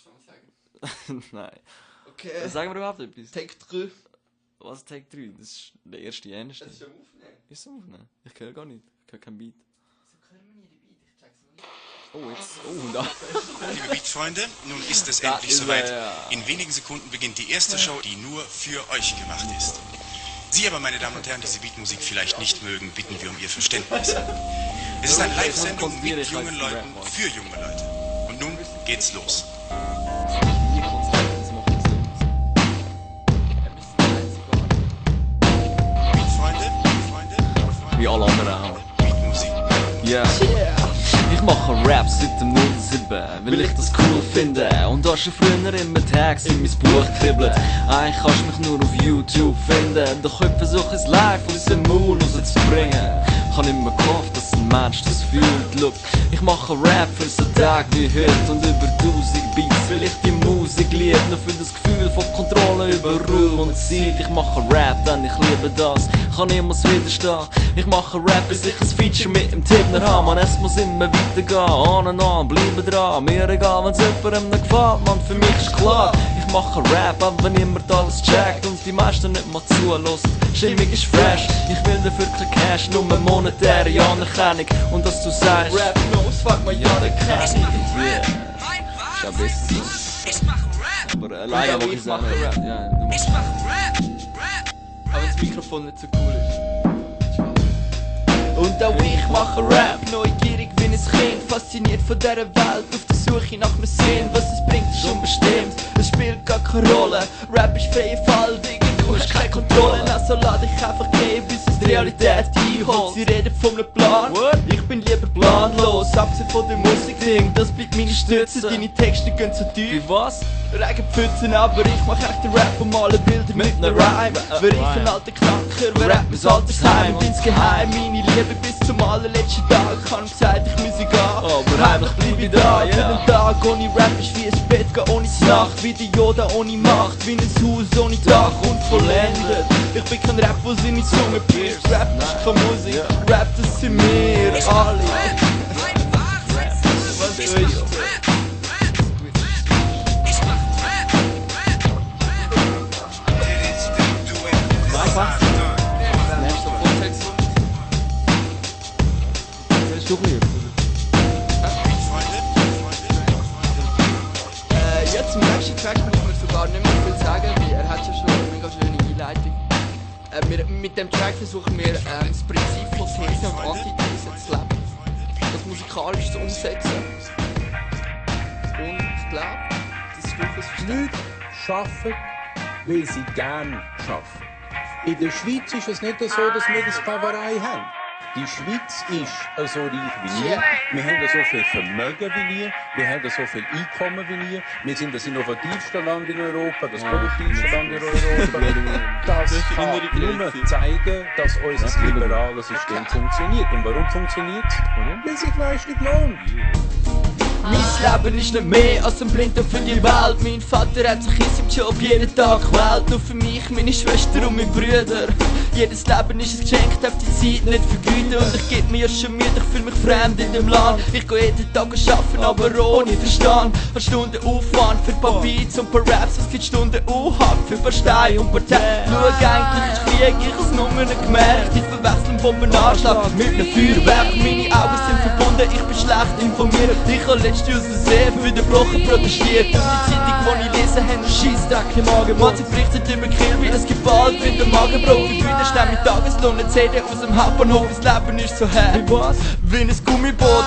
Song sagen? Nein. Okay. Sagen wir überhaupt etwas? Take 3. Was Take 3? Das ist der erste Ernst. Das ist ja aufnehmen. Ist es aufnehmen? Ich höre gar nicht. Ich höre keinen Beat. Wieso hören wir nie den Beat? Ich check's noch nicht. Oh, jetzt. Oh, da. Liebe Beatfreunde, nun ist es Da endlich ist soweit. er, ja. In wenigen Sekunden beginnt die erste Show, die nur für euch gemacht ist. Sie aber, meine Damen und Herren, die diese Beatmusik vielleicht nicht mögen, bitten wir um Ihr Verständnis. Es ist eine Live-Sendung mit jungen Leuten für junge Leute. Und nun geht's los. Hier konzentriert, das macht das nicht. Beatfreunde, Wie alle anderen auch. Beatmusik. Ja. Ich mache Rap seit dem 07, weil ich das cool finde. Und da schon früher immer Tags in mein Buch kribbelt. Eigentlich kannst du mich nur auf YouTube finden. Doch heute versuche ich es live aus dem Maul rauszubringen. Ich habe immer gehofft, dass ein Mensch das fühlt. Look, ich mache Rap für so Tage wie heute und über 1000 Beats, weil ich die Musik liebe. Nur für das Gefühl von Kontrolle über Ruhe und Zeit. Ich mache Rap, denn ich liebe das. Ich kann niemals widerstehen. Ich mache Rap, bis ich ein Feature mit dem Tippner habe. Man, es muss immer weitergehen, an und an, bleiben dran. Mir egal, wenn's jemandem nicht gefällt, man, für mich ist klar. Ich mache Rap, auch wenn niemand alles checkt und die meisten nicht mal zulässt. Stimmung ist fresh, ich will dafür kein Cash, nur eine monetäre Anerkennung. Und dass du sagst, Rap knows, fuck my other cash. Yeah. Ist ja besser so. Ich mache Rap. Aber alleine Ja, mach ich ich mache selber. Rap. Ja, du machst Ich mache Rap. Aber wenn das Mikrofon nicht so cool ist. Und auch ich mache Rap, neugierig wie ein Kind, fasziniert von dieser Welt, auf der Suche nach einem Sinn. Was es bringt, ist unbestimmt, es spielt gar keine Rolle. Rap ist freie Fall, Digga, du hast keine Kontrolle. Also lade ich einfach gehen, bis es die Realität einholt. Sie reden von einem Plan, ich bin lieber planlos. Abgesehen von dem Musikding, das bleibt meine Stütze. Deine Texte gehen zu tief. Wie was? Regenpfützen, aber ich mach echten Rap und male Bilder mit nem Rhyme. Wer ich ein alter Knacker, wer rappt mein Altersheim und insgeheim meine Liebe bis zum allerletzten Tag. Ich hab gesagt, ich muss gehen, aber heimlich bleib ich da. Jeden Tag ohne Rap ist wie ein Bett gehen ohne Nacht, wie der Yoda ohne Macht, wie ein Haus ohne Dach und vollendet. Ich bin kein Rap, wo seine Zunge pierst. Rap ist keine Musik, Rap das sind wir alle. Was will ich? Nächster Vortext. Willst du hier? Ja, zum nächsten Track muss man sogar nicht mehr viel sagen, weil er hat ja schon eine mega schöne Einleitung. Mit dem Track versuchen wir das Prinzip von These und Antithese zu leben, das musikalisch zu umsetzen. Und ich glaube, das ist durchaus verständlich. Leute arbeiten, weil sie gerne arbeiten. In der Schweiz ist es nicht so, dass wir das Sklaverei haben. Die Schweiz ist so reich wie nie. Wir haben so viel Vermögen wie nie. Wir haben so viel Einkommen wie nie. Wir sind das innovativste Land in Europa, das produktivste Land in Europa. Das kann nur zeigen, dass unser liberales System funktioniert. Und warum funktioniert es? Weil sich Leistung lohnt. Mein Leben ist nicht mehr als ein Blinder für die Welt. Mein Vater hat sich in seinem Job jeden Tag gewählt. Nur für mich, meine Schwester und meine Brüder. Jedes Leben ist ein Geschenk, darf die Zeit nicht vergeuden. Und ich geb mir schon müde, ich fühl mich fremd in dem Land. Ich geh jeden Tag arbeiten, aber ohne Verstand. Paar Stunden Aufwand für ein paar Beats und ein paar Raps. Es gibt Stunden Unhack für ein paar Steine und ein paar Tags. Schau, eigentlich ist Krieg, ich hab's nur nicht gemerkt. Ich verwechsel einen Bombenanschlag mit einem Feuerwerk. Meine Augen sind verbunden, ich bin schlecht informiert. Ich hab letztens aus dem See für den Blocher protestiert. Und die Zeitung, die ich lese, haben einen Scheissdreck im Magen. Man, sie berichtet über Kill, wie es geballt wird, der Magenbruch. Die Brüder stehen mit Tageslohn, eine CD aus dem Hauptbahnhof. Das Leben ist so hart, wie ein Gummiboot.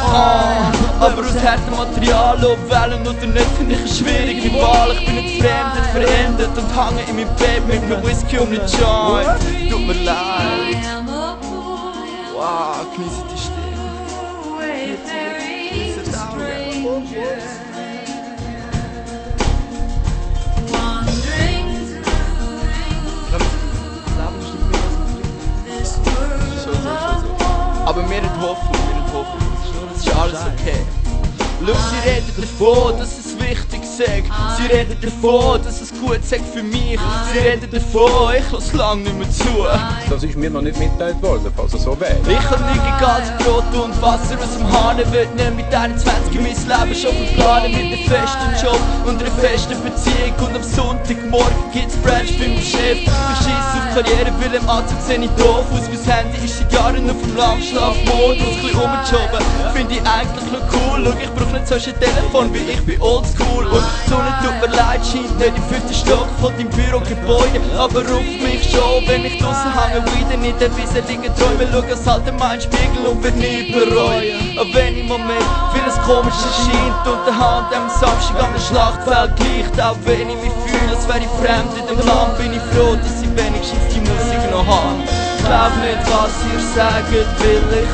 Aber aus hartem Material, ob wählen oder nicht, finde ich eine schwierige Wahl. Ich bin nicht fremd, verändert und hänge in meinem Bett mit einem Whisky und einem Joint. Tut mir leid. Wow, genieße die Stimme. Aber wir haben Hoffnung, es ist alles okay. Schau, sie reden davon, dass es wichtig sag. Sie reden davon, dass es gut sagt für mich. Sie reden davon, ich lass lang nicht mehr zu. Das ist mir noch nicht mitgeteilt worden, falls es so wäre. Ich hab nicht Gas, Brot und Wasser aus dem Hahn. Wird nicht mit 21 mein Leben schon verplanen. Mit einem festen Job und einer festen Beziehung. Und am Sonntagmorgen gibt's Brunch für meinen Chef. Ich scheiss auf Karriere, weil im Anzug seh ich doof aus. Mein Handy ist seit Jahren auf dem Langschlafmodus. Ch'li umgeschoben, find ich eigentlich noch cool. Schau, ich brauch nicht so ein Telefon, weil ich bin oldschool. Und die Sonne tut mir leid, scheint nicht im 5. Stock von deinem Bürogebäude. Aber auf mich schon, wenn ich draussen hänge, wieder nicht ein bisschen liegen träume. Schau als alter Mann Spiegel und wird nie bereuen. Aber wenn im Moment vieles komisch erscheint und der Hand am Samstag an der Schlachtfeld gleicht. Auch wenn ich mich fühle, als wäre ich fremd in dem Land, bin ich froh, dass ich wenigstens die Musik noch habe. Ich glaub nicht, was ihr sagt, weil ich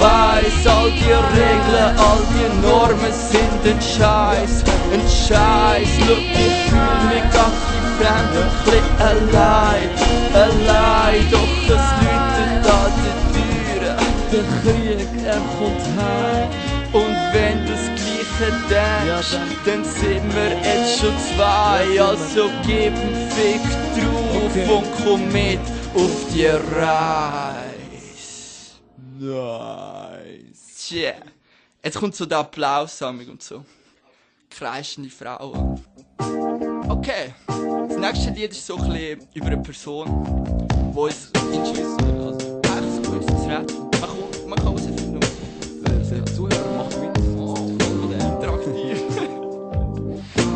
weiss, all die Regeln, all die Normen sind ein Scheiß. Schau, ich fühl mich ganz fremd und chli allein, doch es läutet an der Türe. Der Krieg, kommt heim. Und wenn du das Gleiche denkst, dann sind wir jetzt schon zwei. Also gib einen Fick drauf und komm mit auf die Reise. Nice. Yeah. Jetzt kommt so der Applaus und so. Kreischende Frauen. Okay. Das nächste Lied ist so ein bisschen über eine Person, die uns interessiert. Also, eigentlich so ist das Rätsel. Man kann herausfinden, wer Zuhörer macht mit. Interaktiv.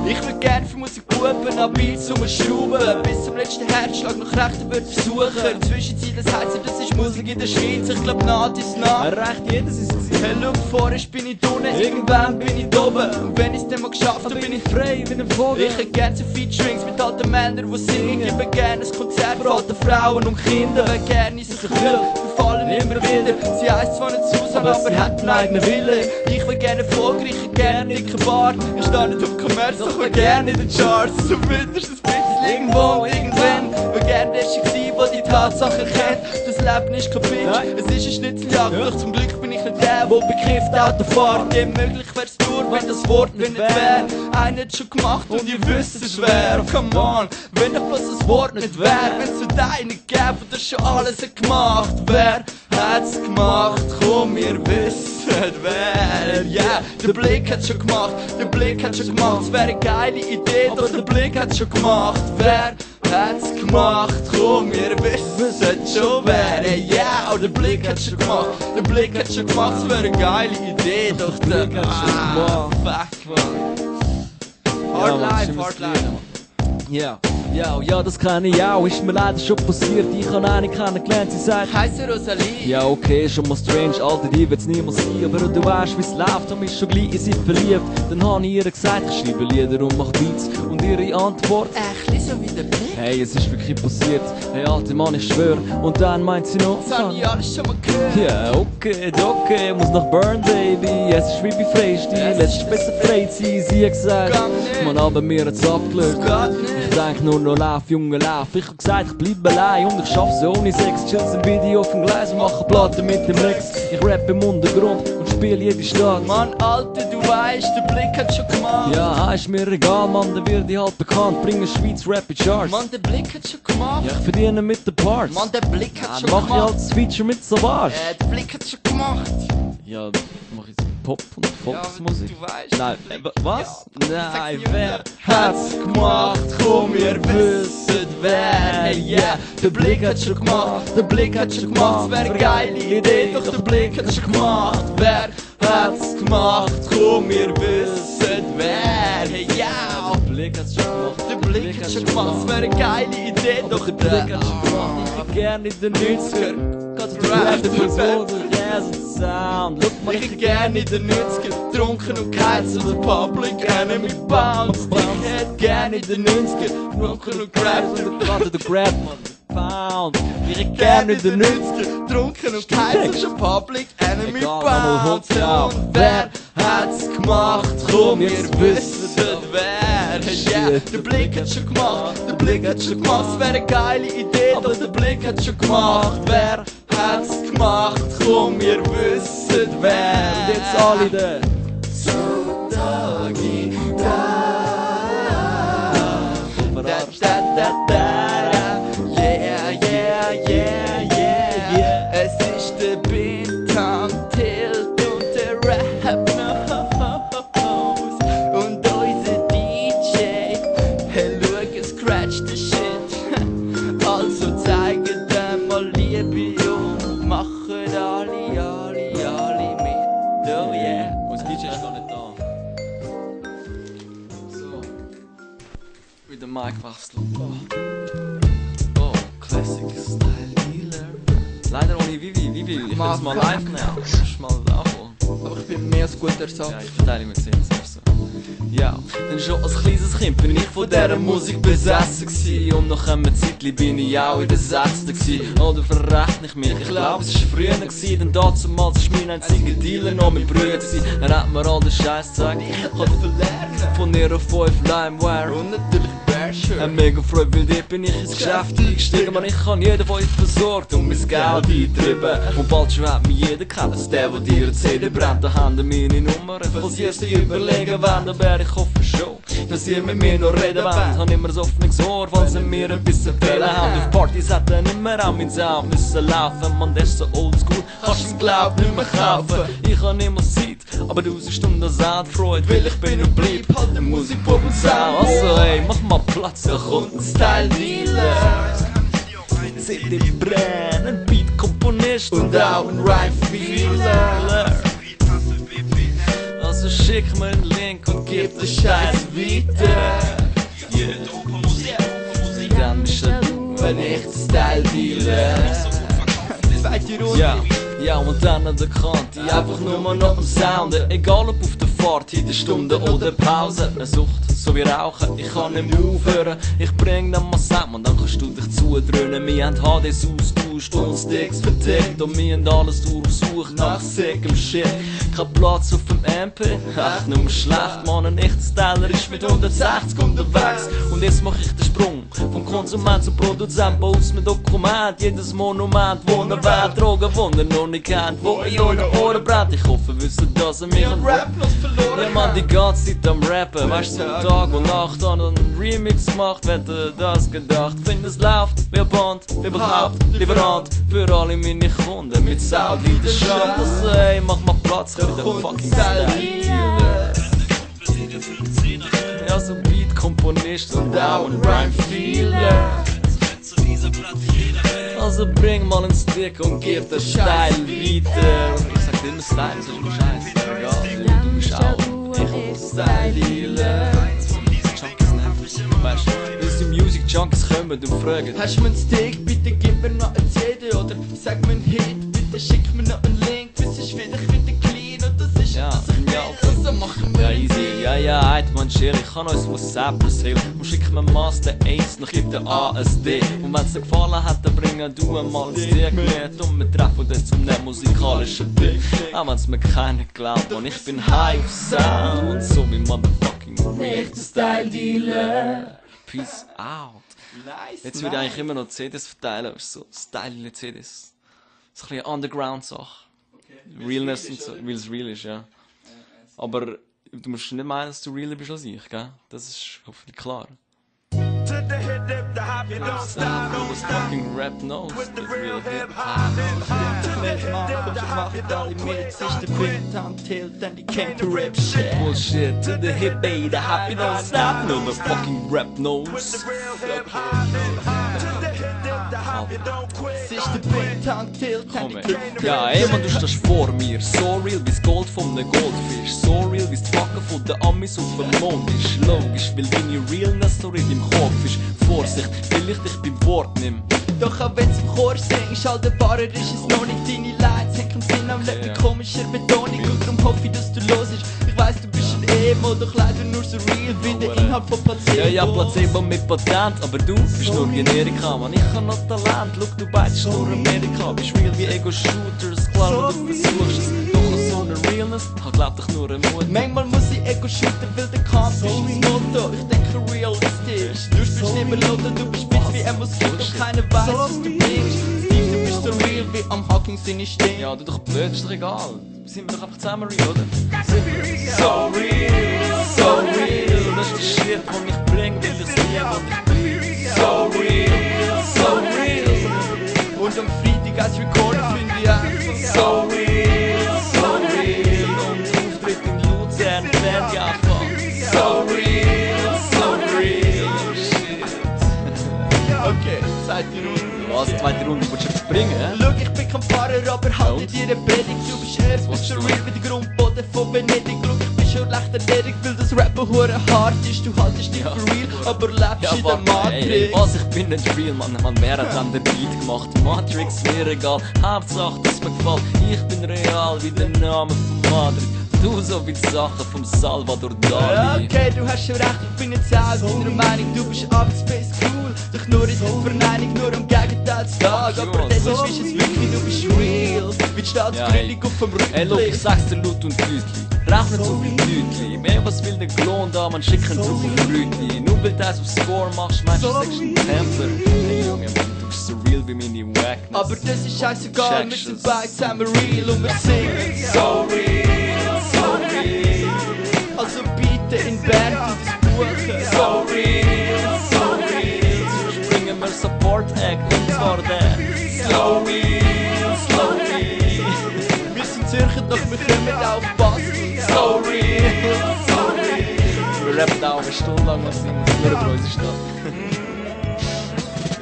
Ich würde gerne für Musikbuben an Beats schrauben. Bis zum letzten Herzschlag noch rechten würde versuchen. In der Zwischenzeit, das heisst, das ist Musik in der Schweiz. Ich glaub, Naht ist nah. Erreicht jeder sein Ziel. Hey, look, vorerst bin ich unten, irgendwann bin ich oben. Und wenn ich's dann mal geschafft habe, bin ich frei wie ein Vogel. Ich hätte gerne so Featurings mit alten Männern, die singen. Ich gebe gerne ein Konzert für alte Frauen und Kinder. Wer gerne in sich will, wir fallen immer wieder. Sie heisst zwar nicht Susan, aber hat einen eigenen Willen. Ich will gerne erfolgreich, ich hätte gerne einen Bart. Ich stehe nicht auf Commerz, doch will gerne in den Charts. So mindestens ein bisschen irgendwo, irgendwann. Will gerne der sein, der die Tatsachen kennt. Das Leben ist kein Bitch, es ist eine Schnitzeljagd. Doch zum Glück bin ich nicht der begreift Autofahren. Dem möglich wär's nur, wenn das Wort nicht wär. Einer hat's schon gemacht und ihr wisst es wär. Oh, come on, wenn doch bloß das Wort nicht wär. Wenn's so deine gäbe, wo das schon alles gemacht wär. Hat's gemacht, komm, wir wissen wer. Yeah, der Blick hat's schon gemacht, der Blick hat's schon gemacht. Es wär eine geile Idee, doch der Blick hat's schon gemacht. Wer hat's gemacht, komm, wir wissen schon wer. Yeah, der Blick hat's schon gemacht, der Blick hat's schon gemacht. Es wär eine geile Idee, doch der Blick hat's schon gemacht. Fuck, man. Hard life, hard life. Ja, das kenne ich auch, ist mir leider schon passiert. Ich habe eine kennengelernt, sie sagt: Ich heisse Rosalie. Ja, okay, schon mal strange, Alter, die wird's niemals sein. Aber du weißt, wie's läuft, und mich schon gleich in sie verliebt. Dann habe ich ihr gesagt, ich schreibe Lieder und mach Beats. Und ihre Antwort: Ächli so wie der Blick. Hey, es ist wirklich passiert, hey, alter Mann, ich schwör. Und dann meint sie noch: Das hab ich alles schon mal gehört. Ja, okay, muss nach Burn, Baby. Es ist wie bei Freistil, es ist besser frei zu sein. Sie hat gesagt: Mann, aber mir hat's abgelöst. Ich denk nur noch lauf, Junge, lauf. Ich hab gesagt, ich bleib allein und ich schaff's ohne Sex. Chill's ein Video auf dem Gleis und mache Platten mit dem Rex. Ich rapp im Untergrund und spiel jede Stadt. Mann, Alter, du weißt, der Blick hat schon gemacht. Ja, ist mir egal, Mann, dann wird ich halt bekannt. Bringe Schweiz Rap in Charts. Mann, der Blick hat schon gemacht. Ja, ich verdiene mit den Parts. Mann, der Blick hat schon dann mach ich gemacht. halt das Feature mit Savage. Der Blick hat schon gemacht. Ja, mach ich Pop und Volksmusik. Ja, du weißt. Nein, was? Ja, Nein, sag mir, wer hat's gemacht? Komm, wir wissen wer. Yeah, der Blick hat schon gemacht. Der Blick hat schon gemacht. Es wär eine geile Idee, doch der Blick hat schon gemacht. Wer hat's gemacht? Komm, wir wissen wer. Ja, Der Blick hat's schon gemacht. der Blick hat schon gemacht. Es wär eine geile Idee, doch der Blick hat's schon gemacht. Ich bin gern in den 90er. Rap, Sound. Look, man, ich hätte gerne in den 90er getrunken und geheizt und Public Enemy bounced. Ich hätte gerne in den 90er getrunken und gerappt und Warte, der Grab, man. Pound. Ich hätte gerne gern in den 90er getrunken und geheizt und Public Enemy bounced. Und wer hat's gemacht? Komm, wir wissen wer. Yeah, der Blick hat schon gemacht, der Blick hat schon gemacht. Es wär eine geile Idee, doch der Blick hat schon gemacht. Wer hat's gemacht? Komm, wir wissen wer. Und jetzt alle da. Dagi, da. Yeah, yeah, yeah, yeah. Es ist der Bintan Tilt und der Rap Nose. Und unser DJ, hey, schau, scratch the shit. Also zeigen dem mal Liebe und machen alle mit. Oh yeah. Unser DJ ist gar nicht da. So. Wieder Mic wechseln. Oh, Classic Style Dealer. Leider ohne Vivi. Vivi, ich will es mal live nehmen. Das ist mal anfangen. Aber ich bin mehr als guter Ersatz. Ja, ich verteile mit 10 so. Ja, denn schon als kleines Kind bin ich von dieser Musik besessen gsi. Und nach einer Zeit bin ich auch in der 6. gsi. Oder verrechne ich mich? Ich glaube, es war früher gsi. Denn damals war mein einziger Dealer noch mein Bruder gsi. Er hat mir all den Scheiß gezeigt. Ich hatte von ihr auf 5 Limewire. Und natürlich Bärscher. Ein mega Freude, weil dort bin ich ins Geschäft eingestiegen. Man, ich kann jeden von euch versorgt und mein Geld eintrieben. Und bald schon hat mich jeder kennen. Dass der dir eine CD brennt, da haben meine Nummer. Falls ihr sie überlegen wollt, aber ich hoffe schon, dass ihr mit mir noch reden wollt. Hab immer ein offenes Ohr, falls sie mir ein bisschen erzählen haben. Auf Partys hätten immer an mein Sound müssen laufen. Man, der ist so oldschool, kannst du's glaub nicht mehr kaufen. Ich hab immer Zeit, aber 1000 Stunden Soundfreude, weil ich bin und bleib halt der Musikpop und Sound. Also ey, mach mal Platz, da kommt ein Style-Dealer. CD brennen, Beat-Komponist und auch ein Rhyme-Feeler. Also schick mir einen Link und gib den Scheiß weiter. Yeah. Dann bist du, wenn ich den Style deale. Ja, und dann an der Kante, einfach nur noch am Sounden. Egal ob auf der Fahrt, in der Stunde oder Pause. Eine Sucht, so wie Rauchen, ich kann nicht mehr aufhören. Ich bring dann mal zusammen und dann kannst du dich zudröhnen. Wir haben HDs austauscht und Sticks vertickt. Und wir haben alles durchsucht nach sickem Shit. Kein Platz auf dem MP, echt nur schlecht. Man, ein echter Styler ist mit 160 unterwegs. Und jetzt mach ich den Sprung vom Konsument zum Produzent. Baus mit Dokument, jedes Monument, wo eine Welt Drogen wunder noch nicht kennt, wo in euren Ohren brennt. Ich hoffe, wisst dass ihr mich an Rap noch verloren. Ja, man, die ganze Zeit am Rappen, weißt du, so Tag und Nacht an einen Remix gemacht, hätte das gedacht. Find es läuft, wie ein Band, wie überhaupt, Lieferant für alle meine Kunden mit Sound-Leidenschaft. Also ey, mach mal Platz für den fucking Style-Dealer. Ja, so Beat-Komponist und auch ein Rhyme-Feeler. Also bring mal einen Stick und gib den Style weiter. Ich sag immer Style, das ist nur Scheiß. Egal, du bist auch Style-Dealer. Weißt du, wenn die Music Junkies kommen und fragen: Hast du mir einen Stick, bitte gib mir noch eine CD. Oder sag mir einen Hit, bitte schick mir noch einen Link. Bis ich wieder clean und das ist ja, was ich will. Und so machen wir easy, ja, heit man chill. Ich kann uns WhatsApp erzählen. Und schick mir Master 1, noch gib den ASD. Und wenn's dir gefallen hat, dann bring du einmal ein Stick mit. Und wir treffen uns zum musikalischen Ding. Auch wenn's mir keiner glaubt, und ich bin high auf Sound. Und so wie motherfucking real Style-Dealer. Peace out. Jetzt würde ich eigentlich immer noch CDs verteilen, so Style-CDs. So ein bisschen Underground-Sache. Realness und so, weil es real ist, ja. Aber du musst nicht meinen, dass du realer bist als ich, gell? Das ist hoffentlich klar. Das fucking Rap knows the real hip-hop. Bullshit to the hip, baby, the happy don't stop. No, the fucking rap knows. Komm ey. Ja, ey, man, du stehst vor mir. So real wie's Gold von nem Goldfisch. So real wie's die Fackel von den Amis auf dem Mond ist. Logisch, weil deine Realness so in deinem Kopf ist. Vorsicht, weil ich dich beim Wort nimm. Doch auch wenn's im Chor singst, all der Barer ist es noch nicht. Deine Lines hängen Sinn am Leben mit komischer Betonung. Und darum hoffe ich, dass du los bist. Ich weiss, du bist ein Emo, doch leider nur so real wie der Inhalt von Placebo. Ja, Placebo mit Patent, aber du bist nur Generika. Man, ich hab noch Talent, look, du beidest nur Amerika. Bist real wie Ego-Shooters, klar, wenn du versuchst es. Doch noch so eine Realness, hat glaub dich nur ein Mut. Manchmal muss ich Ego-Shooten, weil der Kampf ist mein Motto. Ich denke realistisch, du spielst nicht mehr Lotto, du bist bitch wie ein Moskito. Keiner weiß, was du bist. Steve, du bist so real wie am Hawking seine Stimme. Ja, du doch blöd, ist doch egal. Sind wir doch einfach zusammen real, oder? So real, So real, das ist der Shit, den ich bring, weil ich es liebe und ich bin. so Was, zweite Runde, willst du etwas bringen? Schau, ich bin kein Pfarrer, aber halte dir eine Predigt. Du bist erst, bist so real wie der Grundboden von Venedig. Schau, ich bin schon leicht erledigt, weil das Rappen hure hart ist. Du haltest dich für real, aber lebst in der Matrix. Was, ich bin nicht real, man wer hat dann den Beat gemacht? Matrix, mir egal, Hauptsache, dass mir gefällt. Ich bin real, wie der Name von Madrid. Du so wie die Sachen vom Salvador Dali. Okay, du hast schon recht, ich bin jetzt auch deiner Meinung. Du bist Space cool, doch nur in der Verneinung, nur am Gegenteil zu Tag. Aber das ist es wirklich, du bist real. Wie die Staatsgründung auf dem Rücken. Ey, look, ich sag's dir laut und deutlich. Rauch nicht so viel Blütli. Mehr was will der Klon da, man schickt einen Druck auf Blütli. Nur weil du das auf Score machst, meinst du, du sagst einen Templer. Hey Junge, du bist so real wie meine Wackness. Aber das ist scheißegal, mit den Bikes sind wir real und wir singen so real, so real. Also bitte in Bern für das Buchen. So real, so real. Sonst bringen wir Support-Act und zwar der Slow Real, Slow Real. Wir sind Zürcher, doch wir kommen auf Basel. So real, so real. Wir rappen auch eine Stunde lang und singen nur über unsere Stadt.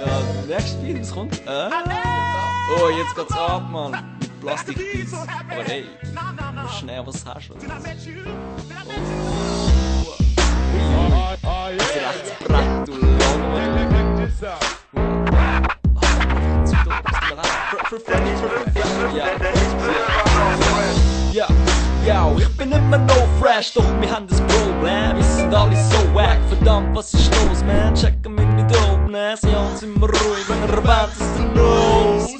Ja, der nächste Beat, was kommt? Oh, jetzt geht's ab, Mann. Mit Plastikbeats. Aber hey, schnell, was hast du? Das ist recht brett, du Ja, ja, ich bin immer noch fresh, doch wir haben das Problem. Wir sind alle so wack, verdammt, was ist los, man? Checken meine Dopeness, ja, sind wir ruhig, wenn er erwähnt, dass du knows.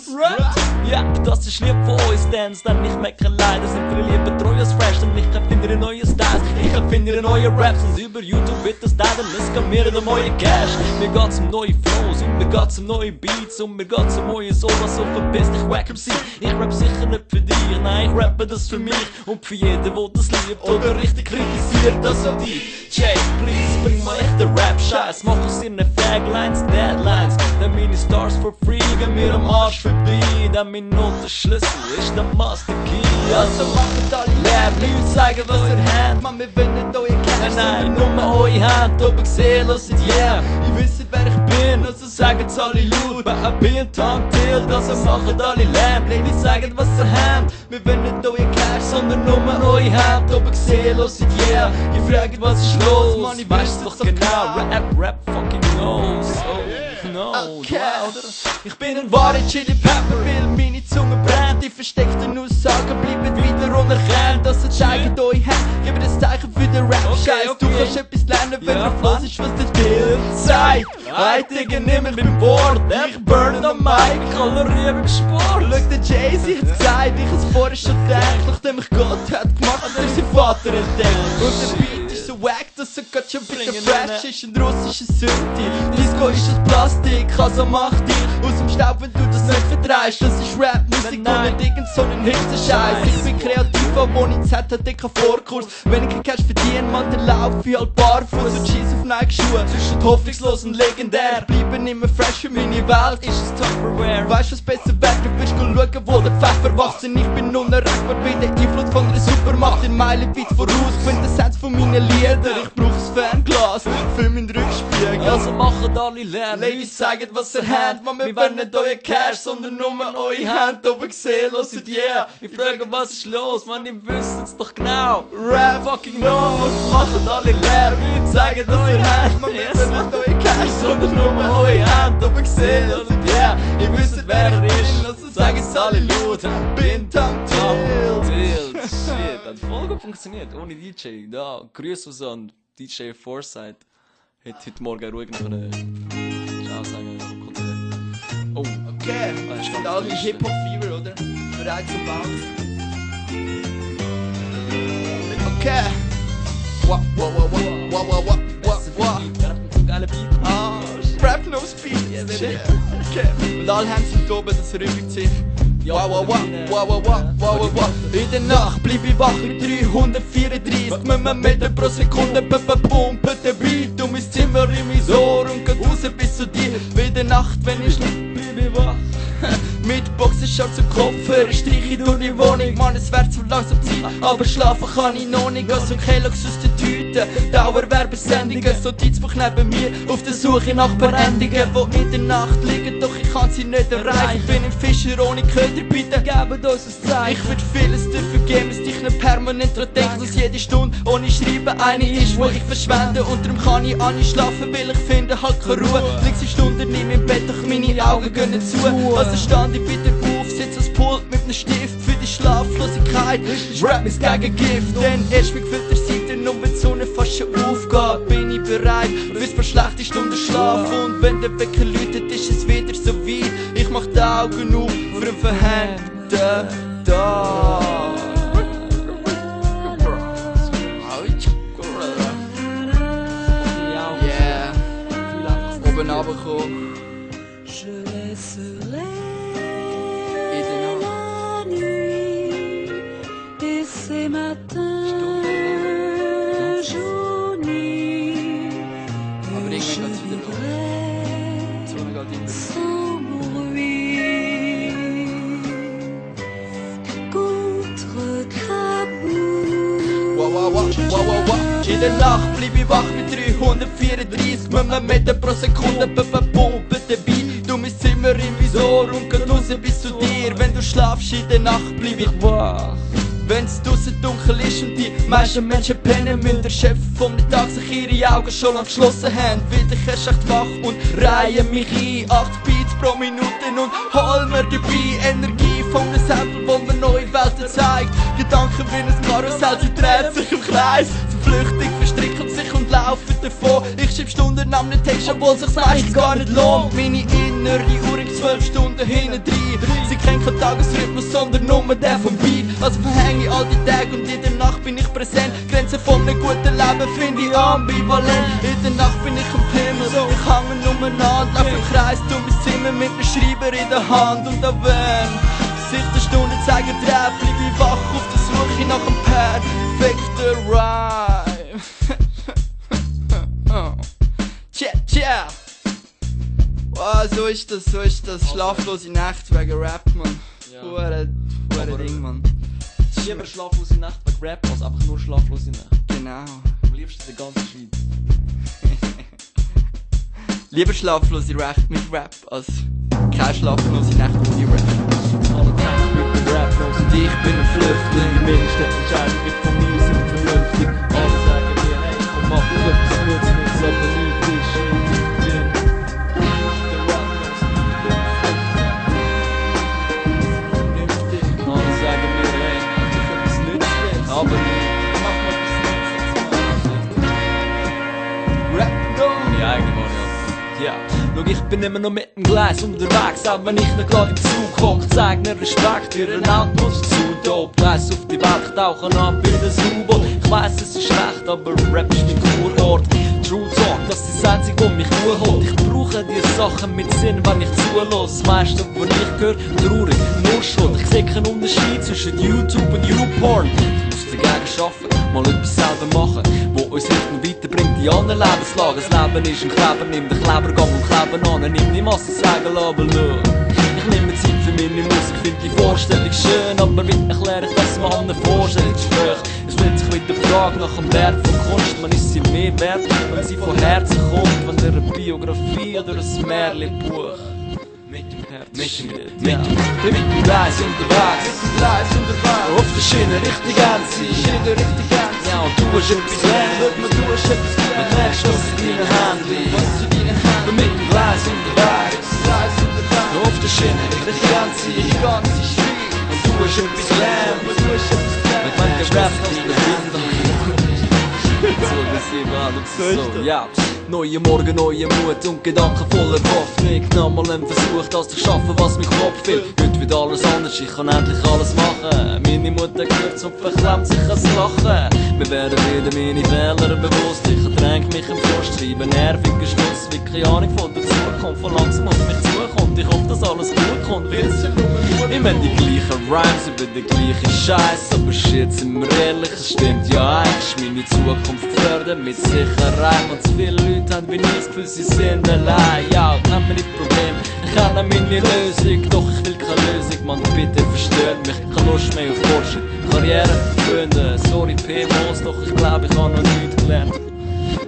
Ja, das ist lieb von uns, Dance, denn ich merke leider, sind wir lieber treu als fresh, denn ich erfinde neue Styles, ich erfinde neue Raps und über YouTube wird das dann, es kann mir der neue Cash. Mir geht's um neue Flows und mir geht's um neue Beats und mir geht's um neue Solos, so verpiss dich, wack MC. Ich rap sicher nicht für dich, nein, ich rappe das für mich und für jeden, der das liebt oder richtig kritisiert, also DJ, please, bring mal echte Rap-Scheiß, mach aus ihren Faglines, Deadlines, denn meine Stars for free gehen mir am Arsch vorbei, denn mein Notenschlüssel ist der Master Key. Also macht alle leer, Leute zeigen, was ihr habt, man, wir wollen nicht euer Cash, nein, nur eure Hand, ob ich sehe, lasst yeah, ihr wisst, wer ich bin, also sagen's alle laut, bei ein Bild, Tontilt, also machen alle Lärm, Ladies sagen, was ihr habt, wir wollen nicht euer Cash, sondern nur eure Hand, ob ich sehe, lasst yeah, ihr fragt, was ist los, man, ich weiß doch genau, Rap, fucking knows, oh, no, Okay. oder? Ich bin ein wahrer Chili Pepper, weil meine Zunge brennt. Die versteckten Aussagen bleiben wieder unerkannt. Also zeigt euch her, gebt das Zeichen für den Rap-Scheiß. Okay. Du kannst etwas lernen, wenn Ja, du los ist, was das Bild sagt. Heutigen niemand beim Wort, ich burn am Mic. Kalorien beim Sport. Schau, der Jay-Z hat's gesagt, ich hab's vorher schon gedacht. Nachdem ich Gott hat gemacht, hat er seinen Vater entdeckt. Und der Beat ist so wack, dass er grad schon wieder fresh ist. Ein russischer Synthi. Disco ist aus Plastik, also mach dich aus dem Staub, wenn du das nicht verdreist. Das ist Rap-Musik und nicht irgend so ein Hitze-Scheiß. Ich bin kreativ, wo ich Z hatte, kein Vorkurs. Wenn ich kein Cash verdiene, man, dann lauf ich halt barfuß und schieß auf Nike-Schuhe. Zwischen hoffnungslos und legendär, bleiben immer fresh für meine Welt. Ist es Tupperware? Weißt du, was besser wird? Du wirst schauen, wo der Pfeffer wächst. Ich bin unerreichbar wie der Einfluss von einer Supermacht in Meilen weit voraus. Quintessenz von meinen Liedern, ich brauch's Fernglas für meinen Rückspiegel. Also machen alle leer. Ladies, zeigt, was ihr habt, man, wir wollen nicht euer Cash, sondern nur eure Hand, ob ich sehe, lasst yeah. Ich frage, was ist los, man, ihr wisst es doch genau. Rap, fucking knows, machen alle leer, wir zeigen, was ihr habt, man, wir wollen nicht euer Cash, sondern nur eure Hand, ob ich sehe, lasst yeah. Ihr wisst, wer er ist, also sagen es alle laut, bin Tom Tilt. Shit, hat voll gut funktioniert, ohne DJ. Da, Grüße aus an DJ Foresight. Hat heute Morgen ruhig noch eine Ciao sagen. Oh, Okay, das ist und alle Hip-Hop-Fever, oder? Bereit zum Bounce. Okay. Wah, wah, wah, wah, wah, wah, wah, wah. Geile Beat. Ah, Rap no speed. Shit. Okay. Und alle Hände sind oben, dass er rüber zieht. Wow, wow, wow, wow, wow, wow, wow, wow, wow. In der Nacht bleib ich wach mit 334 Meter pro Sekunde, pumpen den Beat um mein Zimmer in mein Ohr und geht raus bis zu dir. In der Nacht, wenn ich bleib ich wach. Mit Boxen schwarzen Kopfhörer, streiche durch die Wohnung. Mann, es wird zwar langsam Zeit, aber schlafen kann ich noch nicht. Also Kellogg's aus den Tüten, Dauerwerbesendungen, Notizbuch neben mir, auf der Suche nach Verendungen, die in der Nacht liegen, doch ich kann sie nicht erreichen. Ich bin ein Fischer ohne Köder, bitte gebt uns ein Zeichen. Ich würde vieles dafür geben, dass dich nicht permanent dran denkt, dass jede Stunde ohne Schreiben eine ist, wo ich verschwende. Und darum kann ich auch nicht schlafen, weil ich finde halt keine Ruhe. Lieg sie Stunden in meinem Bett, doch meine Augen gehen nicht zu. Also stand ich wieder auf, sitz ans Pult mit einem Stift für die Schlaflosigkeit. Ich rap mis Gegengift, denn erst mit gefüllter Seiten und wenn die Sonne fast schon aufgeht, bin ich bereit fürs paar schlechte Stunden Schlaf. Und wenn der Wecker läutet, ist es wieder so weit. Ich mach die Augen auf für einen verhängten Tag. Yeah, oben runterkommen. Ces matins jaunis, Aber je irgendwann geht's wieder los. vivrai Die Sonne geht immer. sans bruit contre ta bouche. Wow. In der Nacht bleib ich wach mit 334 Millimeter pro Sekunde, Pumpe dabei. Du mein Zimmer im Visor und geht raus bis zu dir. Wenn du schlafst in der Nacht, bleib ich wach. Wenn's draussen dunkel ist und die meisten Menschen pennen, müssen der Chef vom Tag sich ihre Augen schon lang geschlossen haben. Wird ich erst echt wach und reihe mich ein. 8 Beats pro Minute und hol mir dabei Energie von einem Sample, wo mir neue Welten zeigt. Gedanken wie ein Karussell, sie dreht sich im Kreis. Sie flüchtig verstricken sich und laufen davon. Ich schreib Stunden am Text, obwohl sich's meistens gar nicht lohnt. Meine innere Uhr in 12 Stunden hinten rein. Sie kennt keinen Tagesrhythmus, sondern nur den vom Beat. Also verhänge ich all die Tage und in der Nacht bin ich präsent. Grenzen von einem guten Leben finde ich ambivalent. In der Nacht bin ich am Himmel, ich hange nur an, lauf im Kreis durch mein Zimmer mit einem Schreiber in der Hand. Und auch wenn sich die Stundenzeiger dreht, bleib ich wach auf der Suche nach einem perfekten Rhyme. Tja. Oh, so ist das. Schlaflose Nacht wegen Rap, man. Hure Ding, man. Lieber schlaflose Nacht wegen Rap als einfach nur schlaflose Nacht. Genau. Am liebsten in der ganzen Schweiz. Lieber schlaflose Nacht mit Rap als keine schlaflose Nacht ohne Rap. Alle Tage mit dem Rap los und ich bin ein Flüchtling. Die Menschen Entscheidungen von mir sind vernünftig. Alle sagen mir, hey, komm mach etwas Nützliches, aber nichts ist der Rap los. Alle sagen mir, hey, mach etwas Nützliches, aber mach etwas Nützliches. Rap, no! Meine eigene Variante. Ja, schau, ich bin immer noch mit dem Gleis unterwegs, auch wenn ich noch gerade im Zug hock. Zeig mir Respekt, ihren Auto ist zu dope. Gleis auf die Welt, ich tauche ab wie das U-Boot. Ich weiss, es ist schlecht, aber Rap ist mein Kurort. True Talk, das ist das Einzige, was mich holt. Ich brauche die Sachen mit Sinn, wenn ich zulasse. Das meiste, was ich höre, traurig, nur Schuld. Ich sehe keinen Unterschied zwischen YouTube und YouPorn. Ich muss dagegen arbeiten, mal etwas selber machen, wo uns Richtung weiterbringt in anderen Lebenslagen. Das Leben ist ein Kleber, nimm den Kleber, geh vom Kleber an. Nimm die Masse, sagen, aber schau. Ich nehme Zeit für meine Musik, finde die Vorstellung schön, aber wie erkläre ich das mal einem Vorstellungsgespräch? Es stellt sich wieder die Frage nach dem Wert von Kunst. Man ist sie mehr wert, wenn sie von Herzen kommt, wenn dir eine Biografie oder ein Märchenbuch mit dem Herzen mit dem Gleis unterwegs, auf der Schiene richtig ernst. Ja, und du hast etwas gelernt, man merkst, was in deinen Händen liegt. Mit dem Gleis unterwegs, auf der Schiene richtig ernst. Und du hast etwas gelernt, mit manchen Rap in den Händen. So, ja. Neue Morgen, neue Mut und Gedanken voller Hoffnung. Nochmal ein Versuch, dass ich schaffe, was mein Kopf will. Heute wird alles anders, ich kann endlich alles machen. Meine Mutter hört und verklemmt sich ans Lachen. Wir werden wieder meine Fehler bewusst. Ich ertränke mich im Frust, schreibe nervigen Schluss. Wie keine Ahnung von der Zukunft, von langsam auf mich zukommt. und ich hoffe, dass alles gut kommt. Ich mein die gleichen Rhymes über den gleichen Scheiß, aber shit, sind wir ehrlich, es stimmt ja eigentlich. Meine Zukunft fördern mit Sicherheit. Und zu viele Leute haben wie nie das Gefühl, sie sind allein. Ja, und haben wir nicht Probleme, ich habe meine Lösung. Doch ich will keine Lösung, man, bitte versteht mich. Keine Lust mehr auf Fortschritt, Karriere, Freunde. Sorry P-Boss, doch ich glaube, ich habe noch nichts gelernt.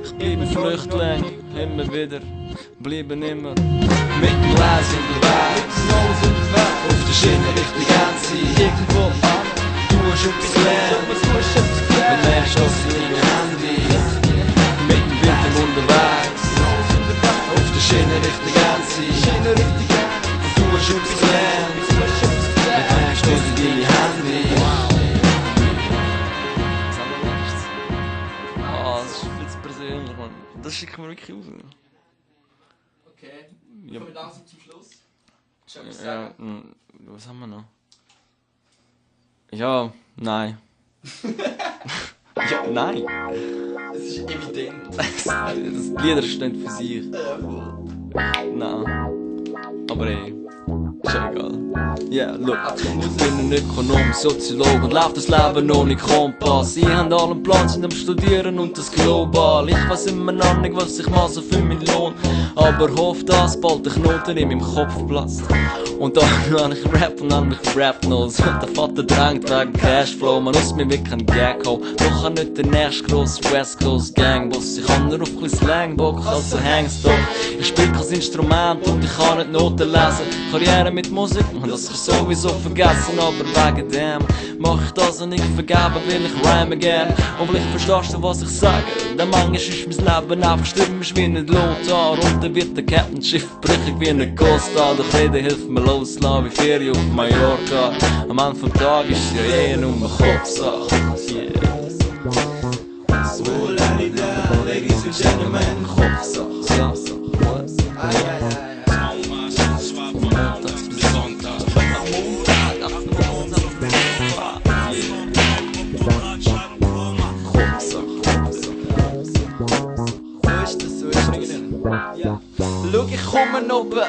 Ich bleibe Flüchtling, immer wieder, bleiben immer mit dem Glas unterwegs. Auf der Schiene Richtung Endziel, irgendwo an. Du hast etwas gelernt, mit merkst, dass sie in deinem Handy mit dem Wind unterwegs. Auf der Schiene Richtung Endziel, du hast etwas gelernt, mit merkst, dass sie in deinem Handy. Ah, das ist viel zu persönlich, Mann. Das schicken wir wirklich raus. Okay, Ja. kommen wir langsam zum Schluss. Ja, was haben wir noch? Ja, nein. Ja, nein. Es ist evident. Das Lieder stehen für sich. Nein. Aber ey, ist ja egal. Ja, look, ich bin ein Ökonom, Soziologe und lauf das Leben ohne Kompass. Ich hab allen Plan, sind am Studieren und das global. Ich weiss immer noch nicht, was ich mache für meinen Lohn. Aber hoff, dass bald der Knoten in meinem Kopf platzt. Und dann habe ich Rap und dann mich Rap noch. Und der Vater drängt wegen Cashflow. Man aus mir wirklich kein Gag holen. Doch ich hab nicht den nächsten grossen West Coast Gangboss. Ich hab nur auf ein Slang Bock, also häng's doch. Ich spiel kein Instrument und ich kann nicht Noten lesen. Karriere mit Musik, und das ich sowieso vergessen. Aber wegen dem mach ich das und ich vergeben, will ich rhymen gern. Und vielleicht verstehst du, was ich sage. Denn manchmal ist mein Leben einfach stürmisch wie ein Lothar. Und dann wird der Captain Schiff brüchig wie ein Costa. Doch Reden hilft mir loslassen wie Ferien auf Mallorca. Am Ende vom Tag ist ja eh nur eine Kopfsache. Yeah. Ladies and Gentlemen, Kopfsache. Schau, ich komme oben.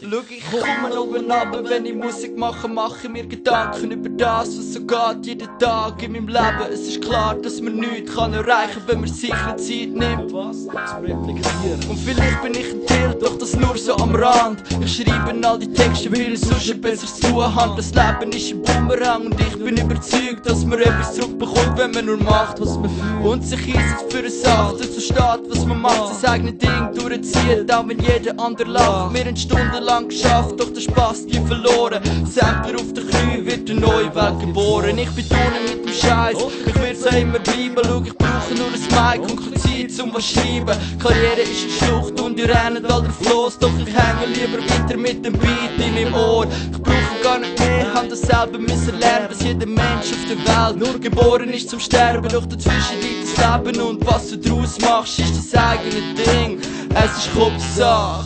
Schau, ich komme oben runter, wenn ich Musik mache, mache ich mir Gedanken über das, was so geht, jeden Tag in meinem Leben. Es ist klar, dass man nichts kann erreichen kann, wenn man sich eine Zeit nimmt. Und vielleicht bin ich ein Teil, doch das nur so am Rand. Ich schreibe all die Texte, weil ich sonst ein besseres zu tun habe. Das Leben ist ein Bumerang und ich bin überzeugt, dass man etwas zurückbekommt, wenn man nur macht, was man fühlt. Und sich einsetzt für eine Sache, dass so steht, was man macht, sein eigenes Ding durchzieht, auch wenn jeder andere lacht. Wir haben stundenlang geschafft, doch der Spaß geht verloren. Sampler auf den Knie wird eine neue Welt geboren. Ich betone mit dem Scheiß, ich werd's auch immer bleiben. Schau, ich brauche nur ein Mic und keine Zeit zum was schreiben. Karriere ist eine Schlucht und ihr rennt all drauf los. Doch ich hänge lieber weiter mit dem Beat in meinem Ohr. Ich brauche gar nicht mehr, hab das selber müssen lernen, dass jeder Mensch auf der Welt nur geboren ist zum Sterben. Doch dazwischen liegt das Leben und was du draus machst, ist dein eigenes Ding. Es ist Kopfsache.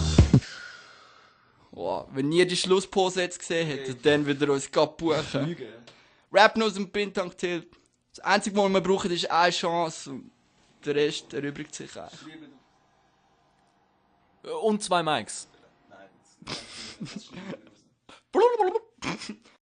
Wow, wenn ihr die Schlusspose jetzt gesehen hättet, dann würdet ihr uns gerade buchen. Rap aus dem Pintank Tilt. Das Einzige, was wir brauchen, ist eine Chance und der Rest erübrigt sich auch. Und 2 Mics.